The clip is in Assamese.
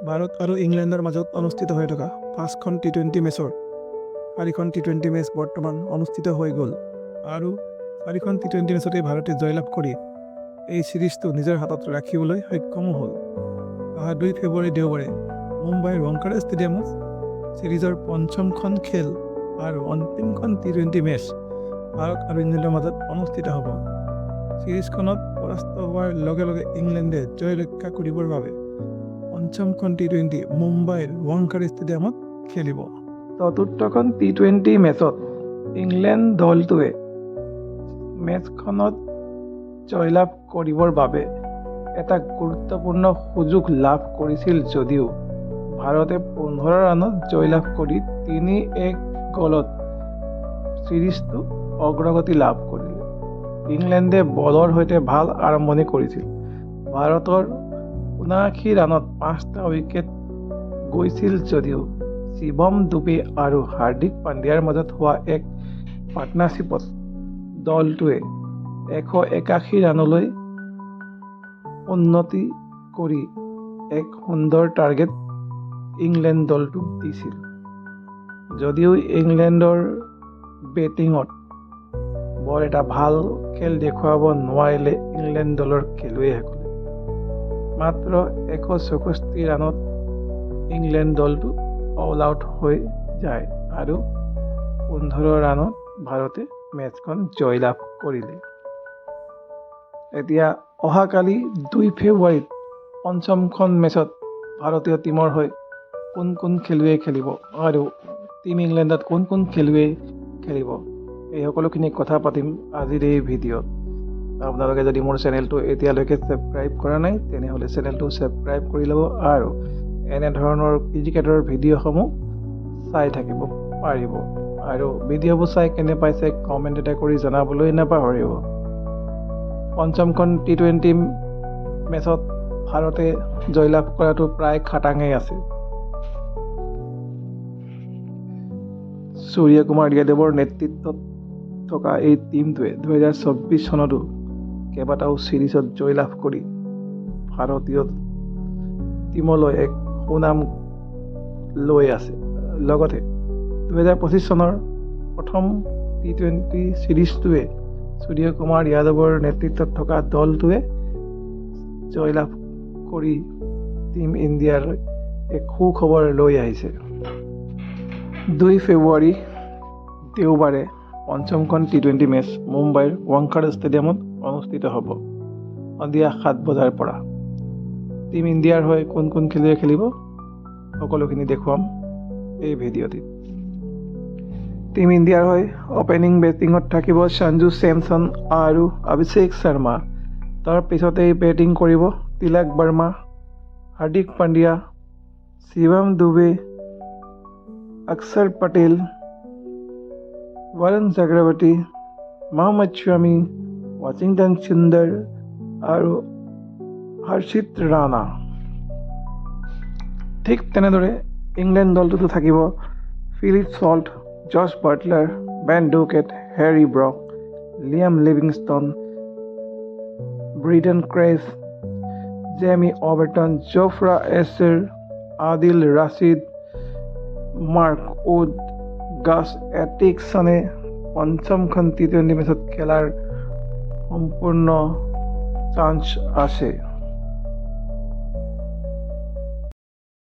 ভাৰত আৰু ইংলেণ্ডৰ মাজত অনুষ্ঠিত হৈ থকা 5খন টি-20 মেচৰ 4খন টি-20 মেচ বৰ্তমান অনুষ্ঠিত হৈ গ'ল আৰু 4খন টি-20 মেচতে ভাৰতে জয়লাভ কৰি এই চিৰিজটো নিজৰ হাতত ৰাখিবলৈ সক্ষম হ'ল। অহা 2 ফেব্ৰুৱাৰী দেওবাৰে মুম্বাইৰ ৱাংখেড়ে ষ্টেডিয়ামত চিৰিজৰ পঞ্চমখন খেল আৰু অন্তিমখন টি-20 মেচ ভাৰত আৰু ইংলেণ্ডৰ মাজত অনুষ্ঠিত হ'ব। চিৰিজখনত পৰাস্ত হোৱাৰ লগে লগে ইংলেণ্ডে জয় ৰক্ষা কৰিবৰ বাবে পঞ্চমখন টি-20 মুম্বাইৰ ৱাংখেড়ে ষ্টেডিয়ামত খেলিব। চতুৰ্থখন টি-20 মেচত ইংলেণ্ড দলটোৱে মেচখনত জয়লাভ কৰিবৰ বাবে এটা গুৰুত্বপূৰ্ণ সুযোগ লাভ কৰিছিল যদিও ভাৰতে 15 ৰানত জয়লাভ কৰি 3-1 গ'লত চিৰিজটো অগ্ৰগতি লাভ কৰিলে। ইংলেণ্ডে বলৰ সৈতে ভাল আৰম্ভণি কৰিছিল। ভাৰতৰ 79 ৰানত 5টা উইকেট গৈছিল যদিও শিৱম দুবে আৰু হাৰ্দিক পাণ্ডিয়াৰ মাজত হোৱা এক পাৰ্টনাৰশ্বিপত দলটোৱে 181 ৰানলৈ উন্নতি কৰি এক সুন্দৰ টাৰ্গেট ইংলেণ্ড দলটোক দিছিল। যদিও ইংলেণ্ডৰ বেটিঙত বৰ এটা ভাল খেল দেখুৱাব নোৱাৰিলে ইংলেণ্ড দলৰ খেলুৱৈসকলে। মাত্ৰ 164 ৰানত ইংলেণ্ড দলটো অল আউট হৈ যায় আৰু 15 ৰানত ভাৰতে মেচখন জয়লাভ কৰিলে। এতিয়া অহাকালি 2 ফেব্ৰুৱাৰীত পঞ্চমখন মেচত ভাৰতীয় টীমৰ হৈ কোন কোন খেলুৱৈ খেলিব আৰু টীম ইংলেণ্ডত কোন কোন খেলুৱৈ খেলিব এই সকলোখিনি কথা পাতিম আজিৰ এই ভিডিঅ'ত। আপোনালোকে যদি মোৰ চেনেলটো এতিয়ালৈকে ছাবস্ক্ৰাইব কৰা নাই তেনেহ'লে চেনেলটো ছাবস্ক্ৰাইব কৰি ল'ব আৰু এনেধৰণৰ ক্ৰিকেটৰ ভিডিঅ'সমূহ চাই থাকিব পাৰিব আৰু ভিডিঅ'বোৰ চাই কেনে পাইছে কমেণ্ট এটা কৰি জনাবলৈ নাপাহৰিব। পঞ্চমখন টি-20 মেচত ভাৰতে জয়লাভ কৰাটো প্ৰায় খাটাঙেই আছে। সূৰ্য কুমাৰ যাদৱৰ নেতৃত্বত থকা এই টীমটোৱে 2024 চনতো কেইবাটাও চিৰিজত জয়লাভ কৰি ভাৰতীয় টীমলৈ এক সুনাম লৈ আছে। লগতে 2025 চনৰ প্ৰথম টি-20 চিৰিজটোৱে সূৰ্য কুমাৰ যাদৱৰ নেতৃত্বত থকা দলটোৱে জয়লাভ কৰি টীম ইণ্ডিয়ালৈ এক সুখবৰ লৈ আহিছে। 2 ফেব্ৰুৱাৰী দেওবাৰে পঞ্চমখন টি-20 মেচ মুম্বাইৰ ৱাংখেড়ে ষ্টেডিয়ামত অনুষ্ঠিত হ'ব সন্ধিয়া 7 বজাৰ পৰা। টীম ইণ্ডিয়াৰ হৈ কোন কোন খেলুৱৈ খেলিব সকলোখিনি দেখুৱাম এই ভিডিঅ'টিত। টীম ইণ্ডিয়াৰ হৈ অপেনিং বেটিঙত থাকিব সঞ্জু চেমছন আৰু অভিষেক শৰ্মা। তাৰ পিছতেই বেটিং কৰিব তিলক বৰ্মা, হাৰ্দিক পাণ্ডিয়া, শিৱম দুবে, অক্ষৰ পটেল, বৰুণ চক্ৰৱৰ্তী, মহম্মদ শামি, ৱাশ্বিংটন সুন্দৰ আৰু হৰ্ষিত ৰাণা। ঠিক তেনেদৰে ইংলেণ্ড দলটোতো থাকিব Philip Salt, Jos Buttler, Ben Duckett, Harry Brook, Liam Livingstone, Brydon Carse, Jamie Overton, Jofra Archer, Adil Rashid, Mark Wood, Gus এটিকছনে পঞ্চমখন টি-20 মেচত খেলাৰ সম্পূৰ্ণ চান্স আছে।